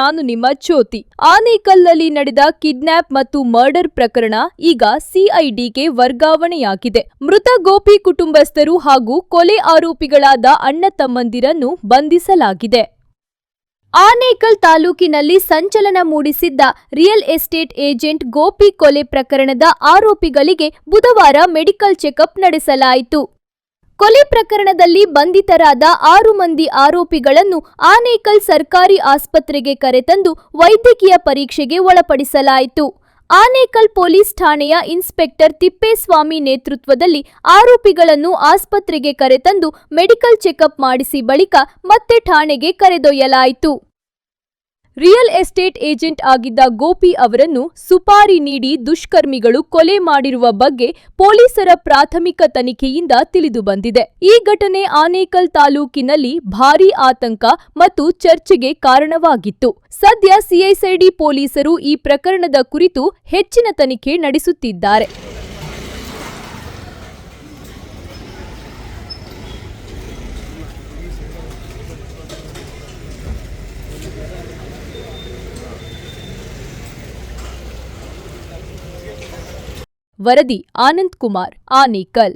ನಾನು ನಿಮ್ಮ ಜ್ಯೋತಿ. ಆನೇಕಲ್ನಲ್ಲಿ ನಡೆದ ಕಿಡ್ನಾಪ್ ಮತ್ತು ಮರ್ಡರ್ ಪ್ರಕರಣ ಈಗ ಸಿಐಡಿಗೆ ವರ್ಗಾವಣೆಯಾಗಿದೆ. ಮೃತ ಗೋಪಿ ಕುಟುಂಬಸ್ಥರು ಹಾಗೂ ಕೊಲೆ ಆರೋಪಿಗಳಾದ ಅಣ್ಣ ತಮ್ಮಂದಿರನ್ನು ಬಂಧಿಸಲಾಗಿದೆ. ಆನೇಕಲ್ ತಾಲೂಕಿನಲ್ಲಿ ಸಂಚಲನ ಮೂಡಿಸಿದ್ದ ರಿಯಲ್ ಎಸ್ಟೇಟ್ ಏಜೆಂಟ್ ಗೋಪಿ ಕೊಲೆ ಪ್ರಕರಣದ ಆರೋಪಿಗಳಿಗೆ ಬುಧವಾರ ಮೆಡಿಕಲ್ ಚೆಕಪ್ ನಡೆಸಲಾಯಿತು. ಕೊಲೆ ಪ್ರಕರಣದಲ್ಲಿ ಬಂಧಿತರಾದ 6 ಮಂದಿ ಆರೋಪಿಗಳನ್ನು ಆನೇಕಲ್ ಸರ್ಕಾರಿ ಆಸ್ಪತ್ರೆಗೆ ಕರೆತಂದು ವೈದ್ಯಕೀಯ ಪರೀಕ್ಷೆಗೆ ಒಳಪಡಿಸಲಾಯಿತು. ಆನೇಕಲ್ ಪೊಲೀಸ್ ಠಾಣೆಯ ಇನ್ಸ್ಪೆಕ್ಟರ್ ತಿಪ್ಪೇಸ್ವಾಮಿ ನೇತೃತ್ವದಲ್ಲಿ ಆರೋಪಿಗಳನ್ನು ಆಸ್ಪತ್ರೆಗೆ ಕರೆತಂದು ಮೆಡಿಕಲ್ ಚೆಕಪ್ ಮಾಡಿಸಿ ಬಳಿಕ ಮತ್ತೆ ಠಾಣೆಗೆ ಕರೆದೊಯ್ಯಲಾಯಿತು. ರಿಯಲ್ ಎಸ್ಟೇಟ್ ಏಜೆಂಟ್ ಆಗಿದ್ದ ಗೋಪಿ ಅವರನ್ನು ಸುಪಾರಿ ನೀಡಿ ದುಷ್ಕರ್ಮಿಗಳು ಕೊಲೆ ಮಾಡಿರುವ ಬಗ್ಗೆ ಪೊಲೀಸರ ಪ್ರಾಥಮಿಕ ತನಿಖೆಯಿಂದ ತಿಳಿದುಬಂದಿದೆ. ಈ ಘಟನೆ ಆನೇಕಲ್ ತಾಲೂಕಿನಲ್ಲಿ ಭಾರೀ ಆತಂಕ ಮತ್ತು ಚರ್ಚೆಗೆ ಕಾರಣವಾಗಿತ್ತು. ಸದ್ಯ ಸಿಐಡಿ ಪೊಲೀಸರು ಈ ಪ್ರಕರಣದ ಕುರಿತು ಹೆಚ್ಚಿನ ತನಿಖೆ ನಡೆಸುತ್ತಿದ್ದಾರೆ. ವರದಿ ಆನಂದ್ ಕುಮಾರ್, ಆನೇಕಲ್.